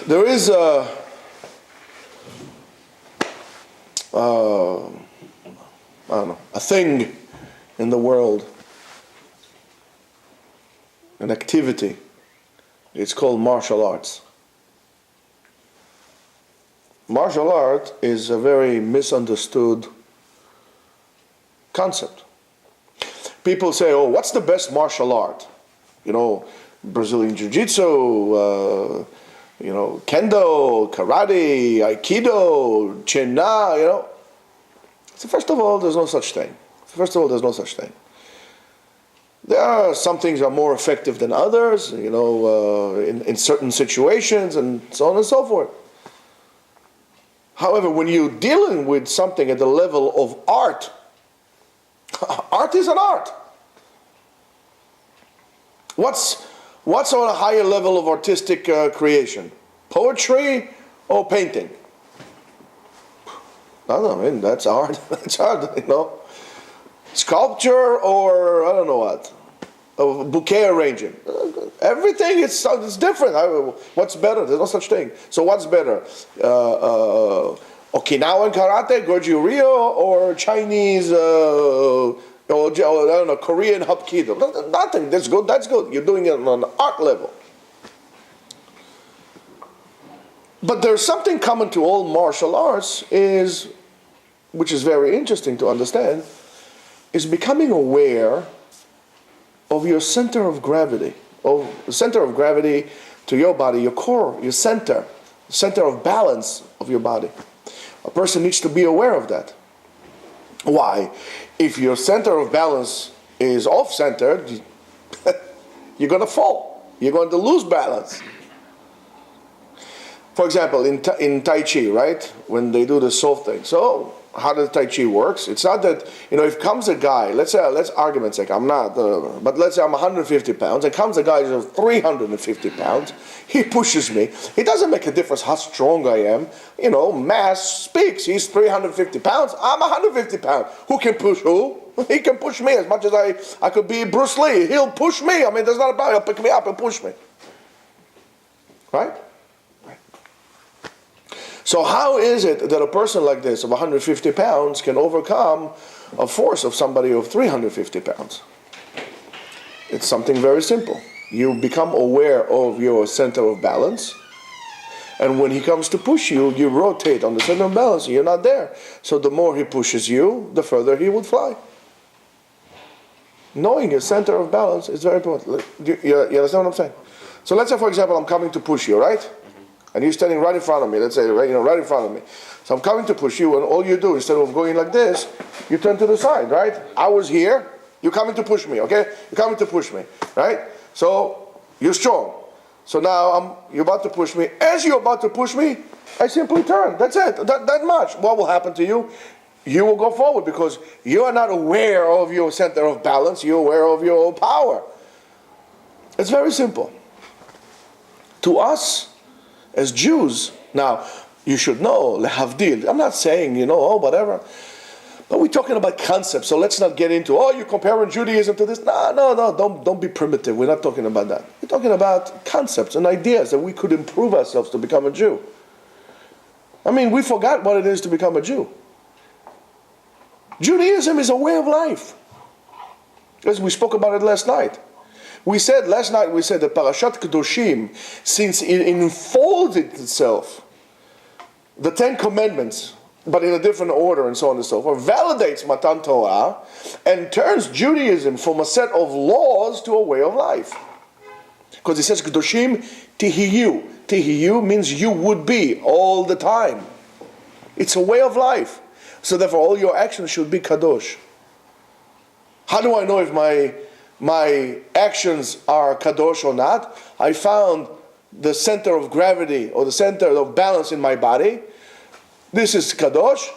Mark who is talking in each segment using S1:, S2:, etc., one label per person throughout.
S1: There is a thing in the world, an activity. It's called martial arts. Martial art is a very misunderstood concept. People say, oh, what's the best martial art? You know, Brazilian Jiu-Jitsu, Kendo, Karate, Aikido, Chena, So first of all, there's no such thing. There are some things are more effective than others, in certain situations and so on and so forth. However, when you're dealing with something at the level of art, art is an art. What's on a higher level of artistic creation? Poetry or painting? That's art. That's art, Sculpture or I don't know what. A bouquet arranging. Everything it's different. What's better? There's no such thing. So what's better? Okinawan karate, Goju Ryo, or Chinese, Korean Hapkido? Nothing. That's good. That's good. You're doing it on an art level. But there's something common to all martial arts which is very interesting to understand, is becoming aware of your center of gravity, of the center of gravity to your body, your core, your center of balance of your body. A person needs to be aware of that. Why? If your center of balance is off-centered, you're going to fall. You're going to lose balance. For example, in Tai Chi, right? When they do the soft thing. So, how does Tai Chi works? It's not that, if comes a guy, let's argument's sake, I'm not, but let's say I'm 150 pounds, and comes a guy who's 350 pounds, he pushes me. It doesn't make a difference how strong I am. Mass speaks. He's 350 pounds, I'm 150 pounds. Who can push who? He can push me as much as I could be Bruce Lee. He'll push me. There's not a problem. He'll pick me up and push me. Right? So how is it that a person like this of 150 pounds can overcome a force of somebody of 350 pounds? It's something very simple. You become aware of your center of balance, and when he comes to push you, you rotate on the center of balance, and you're not there. So the more he pushes you, the further he would fly. Knowing your center of balance is very important. You understand what I'm saying? So let's say, for example, I'm coming to push you, right? And you're standing right in front of me, let's say, right in front of me. So I'm coming to push you, and all you do, instead of going like this, you turn to the side, right? I was here, you're coming to push me, okay? You're coming to push me, right? So, you're strong. So now, you're about to push me. As you're about to push me, I simply turn. That's it, that much. What will happen to you? You will go forward, because you are not aware of your center of balance, you're aware of your power. It's very simple. To us, as Jews, now, you should know, lehavdil. I'm not saying, whatever. But we're talking about concepts, so let's not get into, you're comparing Judaism to this. No, don't be primitive. We're not talking about that. We're talking about concepts and ideas that we could improve ourselves to become a Jew. We forgot what it is to become a Jew. Judaism is a way of life. As we spoke about it last night. Last night we said that Parashat Kedoshim, since it enfolds itself, the Ten Commandments, but in a different order and so on and so forth, validates Matan Torah and turns Judaism from a set of laws to a way of life. Because it says Kedoshim Tihiyu. Tihiyu means you would be all the time. It's a way of life. So therefore all your actions should be Kadosh. How do I know if my actions are kadosh or not? I found the center of gravity or the center of balance in my body. This is kadosh.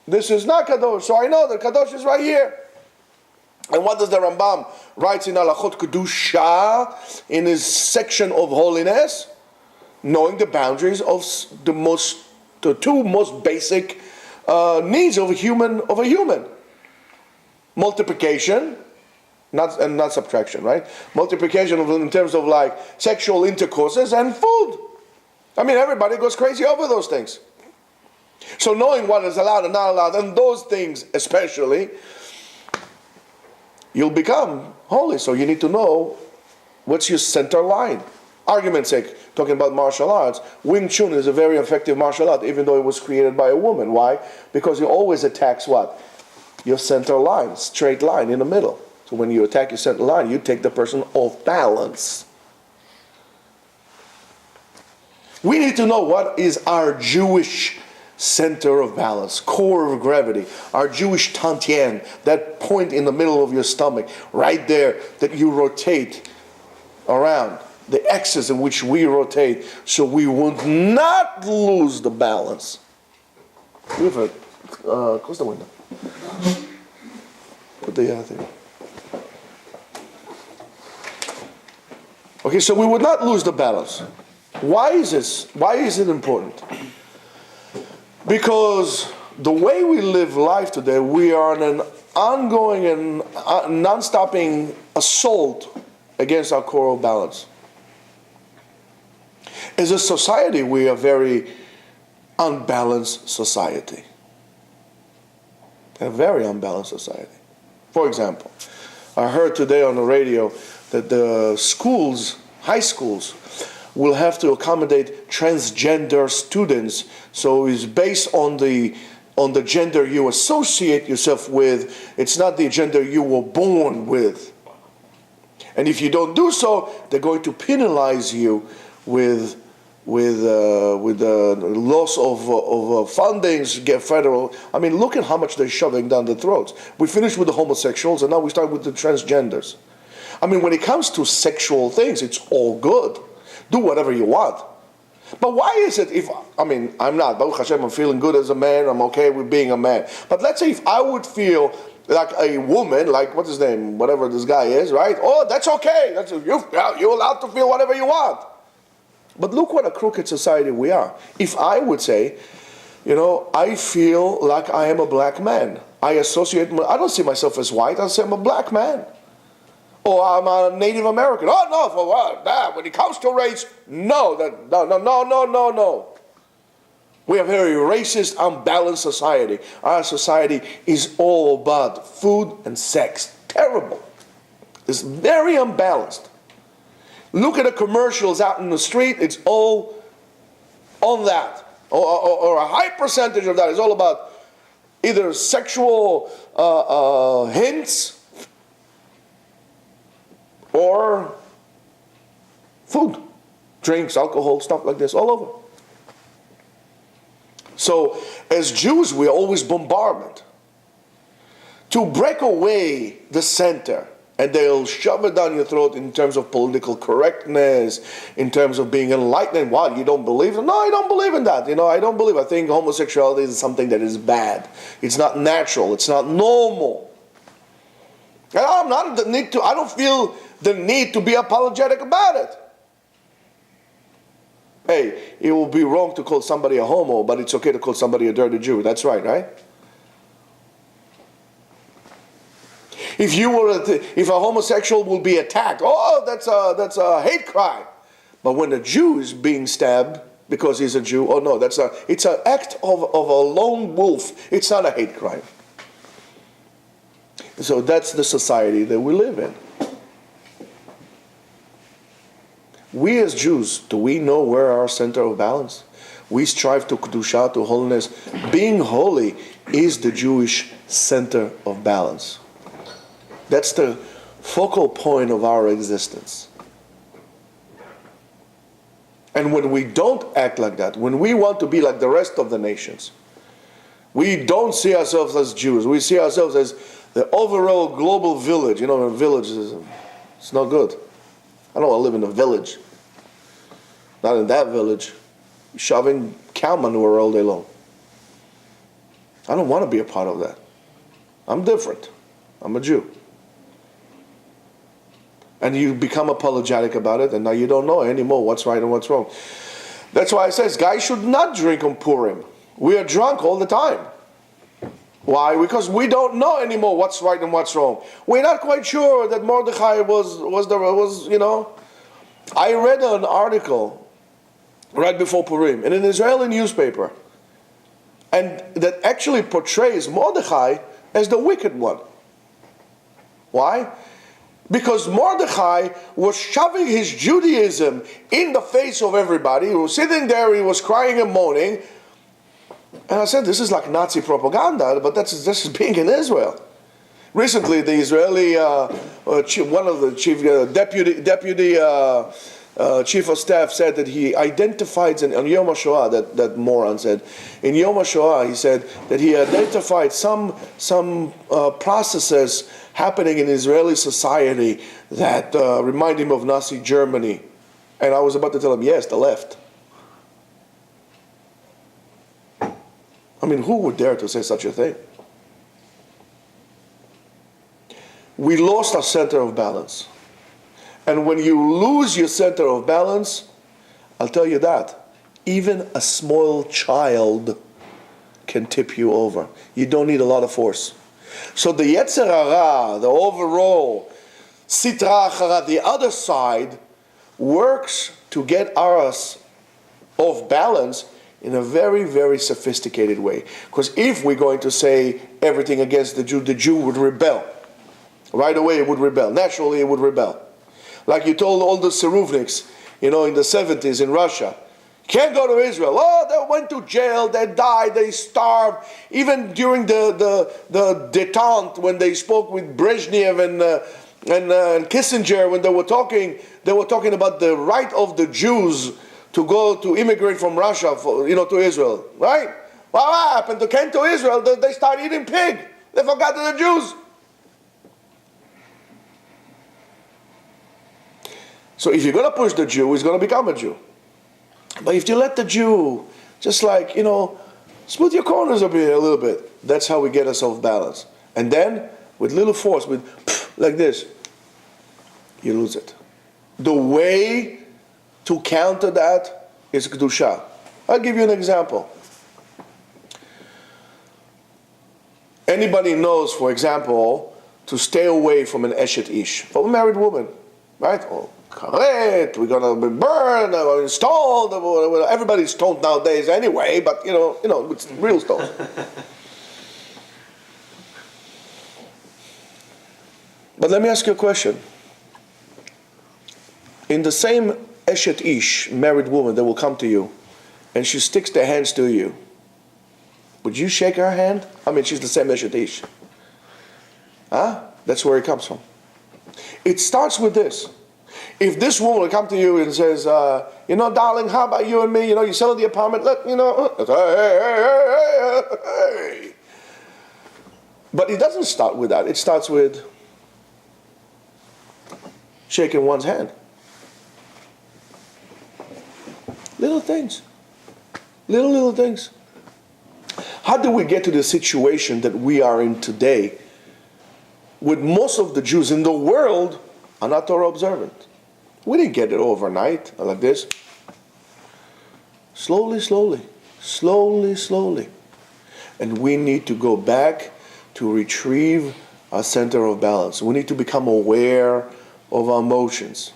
S1: This is not kadosh. So I know that kadosh is right here. And what does the Rambam write in Halachot Kedusha in his section of holiness? Knowing the boundaries of the two most basic needs of a human. Multiplication. Not subtraction, right? Multiplication in terms of like sexual intercourses and food. I mean, everybody goes crazy over those things. So knowing what is allowed and not allowed, and those things especially, you'll become holy. So you need to know what's your center line. Argument's sake, talking about martial arts, Wing Chun is a very effective martial art, even though it was created by a woman. Why? Because it always attacks what? Your center line, straight line in the middle. So when you attack your center line, you take the person off balance. We need to know what is our Jewish center of balance, core of gravity, our Jewish tantien, that point in the middle of your stomach, right there, that you rotate around, the axis in which we rotate, so we would not lose the balance. Close the window. Put the thing. Okay, so we would not lose the balance. Why is this? Why is it important? Because the way we live life today, we are in an ongoing and non-stopping assault against our core of balance. As a society, we are a very unbalanced society. A very unbalanced society. For example, I heard today on the radio that the schools, high schools, will have to accommodate transgender students. So it's based on the gender you associate yourself with. It's not the gender you were born with. And if you don't do so, they're going to penalize you with the loss of fundings, get federal. I mean, look at how much they're shoving down the throats. We finished with the homosexuals, and now we start with the transgenders. I mean, when it comes to sexual things, it's all good. Do whatever you want. But why is it I'm not, Baruch Hashem, I'm feeling good as a man, I'm okay with being a man. But let's say if I would feel like a woman, like, what's his name, whatever this guy is, right? Oh, that's okay. You're allowed to feel whatever you want. But look what a crooked society we are. If I would say, I feel like I am a black man. I don't see myself as white, I say I'm a black man. Or I'm a Native American. Oh, no, for what? When it comes to race, no. No. We are a very racist, unbalanced society. Our society is all about food and sex. Terrible. It's very unbalanced. Look at the commercials out in the street, it's all on that. Or a high percentage of that is all about either sexual hints or food, drinks, alcohol, stuff like this, all over. So, as Jews, we're always bombarded. To break away the center, and they'll shove it down your throat in terms of political correctness, in terms of being enlightened. What, you don't believe? No, I don't believe in that. I think homosexuality is something that is bad. It's not natural. It's not normal. And I don't feel the need to be apologetic about it. Hey, it will be wrong to call somebody a homo, but it's okay to call somebody a dirty Jew. That's right, right? If a homosexual will be attacked, that's a hate crime. But when a Jew is being stabbed because he's a Jew, it's an act of a lone wolf. It's not a hate crime. So that's the society that we live in. We as Jews, do we know where our center of balance? We strive to Kedusha, to holiness. Being holy is the Jewish center of balance. That's the focal point of our existence. And when we don't act like that, when we want to be like the rest of the nations, we don't see ourselves as Jews. We see ourselves as the overall global village. A village it's not good. I don't want to live in a village. Not in that village. Shoving cow manure all day long. I don't want to be a part of that. I'm different. I'm a Jew. And you become apologetic about it, and now you don't know anymore what's right and what's wrong. That's why it says guys should not drink on Purim. We are drunk all the time. Why? Because we don't know anymore what's right and what's wrong. We're not quite sure that Mordechai was. I read an article right before Purim, in an Israeli newspaper, and that actually portrays Mordechai as the wicked one. Why? Because Mordechai was shoving his Judaism in the face of everybody. He was sitting there, he was crying and moaning. And I said, this is like Nazi propaganda, but this is being in Israel. Recently, the Israeli, one of the chief deputy chief of staff said that he identified, on Yom HaShoah, that moron said, in Yom HaShoah, he said that he identified some processes happening in Israeli society that remind him of Nazi Germany. And I was about to tell him, yes, the left. I mean, who would dare to say such a thing? We lost our center of balance. And when you lose your center of balance, I'll tell you that, even a small child can tip you over. You don't need a lot of force. So the Yetzer Hara, the overall Sitra Achara, the other side, works to get us off balance in a very, very sophisticated way. Because if we're going to say everything against the Jew would rebel. Right away it would rebel. Naturally it would rebel. Like you told all the Seruvniks, in the 70s in Russia, can't go to Israel. Oh, they went to jail, they died, they starved. Even during the détente, when they spoke with Brezhnev and Kissinger, when they were talking about the right of the Jews to immigrate from Russia to Israel, right? Well, what happened? They came to Israel, they started eating pig. They forgot the Jews. So if you're going to push the Jew, he's going to become a Jew. But if you let the Jew just smooth your corners a little bit, that's how we get ourselves balanced. And then, with little force, like this, you lose it. The way to counter that is Kedusha. I'll give you an example. Anybody knows, for example, to stay away from an Eshet Ish, from a married woman, right? Or karet, we're going to be burned, or stoned. Everybody's stoned nowadays anyway, but it's real stone. But let me ask you a question. In the same Eshet Ish, married woman that will come to you, and she sticks their hands to you, would you shake her hand? I mean, she's the same Eshet Ish. That's where it comes from. It starts with this. If this woman will come to you and says, darling, how about you and me? You selling the apartment? Hey. But it doesn't start with that. It starts with shaking one's hand. Little things. Little things. How do we get to the situation that we are in today with most of the Jews in the world are not Torah observant? We didn't get it overnight like this. Slowly. And we need to go back to retrieve our center of balance. We need to become aware of our emotions.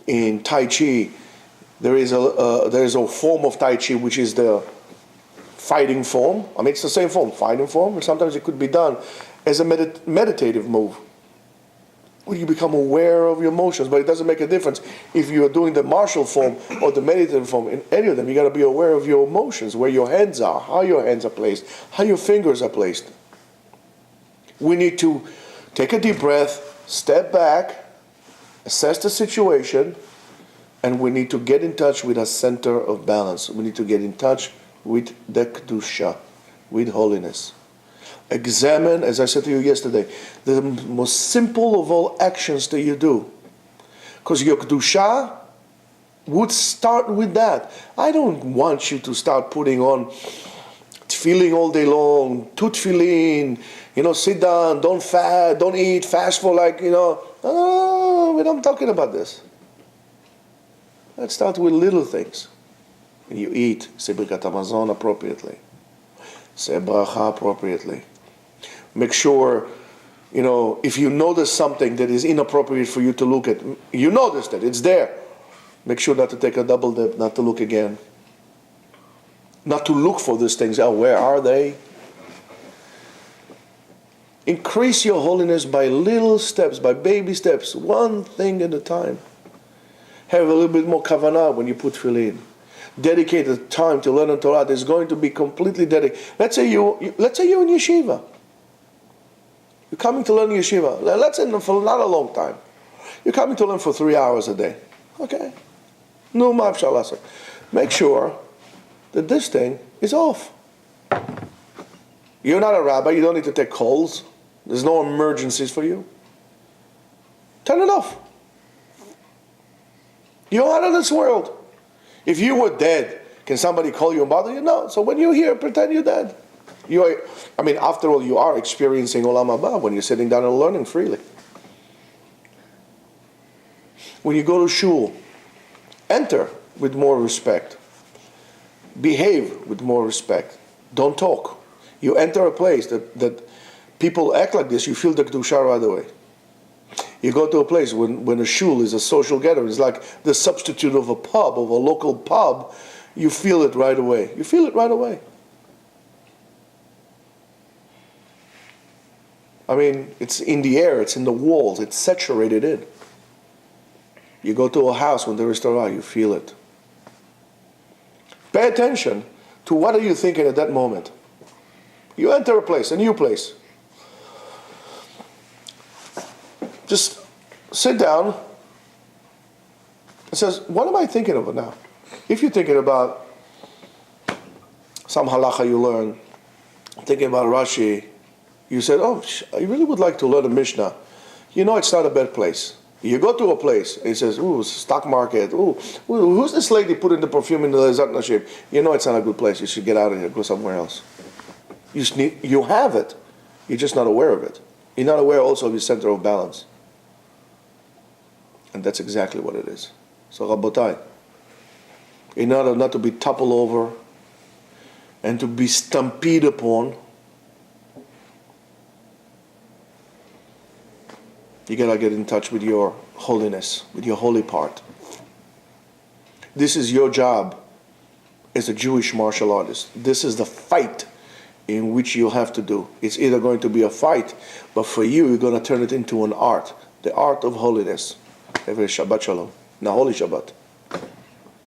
S1: In Tai Chi, there is a form of Tai Chi which is the fighting form. I mean, it's the same form, fighting form, and sometimes it could be done as a meditative move, where you become aware of your emotions. But it doesn't make a difference if you are doing the martial form or the meditative form. In any of them, you got to be aware of your emotions, where your hands are, how your hands are placed, how your fingers are placed. We need to take a deep breath, step back, assess the situation, and we need to get in touch with a center of balance. We need to get in touch with the Kedusha, with holiness. Examine, as I said to you yesterday, the most simple of all actions that you do. Because your Kedusha would start with that. I don't want you to start putting on tefillin all day long, two tefillin, sit down, don't eat, fast for we're not talking about this. Let's start with little things. When you eat, say Birkat Hamazon appropriately. Say bracha appropriately. Make sure, if you notice something that is inappropriate for you to look at, you noticed it, it's there. Make sure not to take a double dip, not to look again. Not to look for these things. Oh, where are they? Increase your holiness by little steps, by baby steps, one thing at a time. Have a little bit more kavanah when you put tefillin. Dedicated time to learn the Torah. There's going to be completely dedicated. Let's say you're in yeshiva. You're coming to learn yeshiva. Let's say for not a long time. You're coming to learn for 3 hours a day. Okay. No ma'af. Make sure that this thing is off. You're not a rabbi. You don't need to take calls. There's no emergencies for you. Turn it off. You're out of this world. If you were dead, can somebody call you and bother you? No. So when you're here, pretend you're dead. After all, you are experiencing Olam Haba when you're sitting down and learning freely. When you go to shul, enter with more respect. Behave with more respect. Don't talk. You enter a place that people act like this, you feel the kedusha right away. You go to a place when a shul is a social gathering, it's like the substitute of a pub, of a local pub, you feel it right away. You feel it right away. It's in the air, it's in the walls, it's saturated in. You go to a house when there is Torah, you feel it. Pay attention to what are you thinking at that moment. You enter a place, a new place. Just sit down and says, what am I thinking about now? If you're thinking about some halacha you learn, thinking about Rashi, you said, I really would like to learn a Mishnah. You know it's not a bad place. You go to a place, and it says, stock market, who's this lady putting the perfume in the Lezat Nashib? You know it's not a good place. You should get out of here, go somewhere else. You have it. You're just not aware of it. You're not aware also of your center of balance. And that's exactly what it is. So Rabotai, in order not to be toppled over and to be stampeded upon, you gotta get in touch with your holiness, with your holy part. This is your job as a Jewish martial artist. This is the fight in which you'll have to do. It's either going to be a fight, but for you, you're going to turn it into an art. The art of holiness. Every Shabbat Shalom. Now, Holy Shabbat.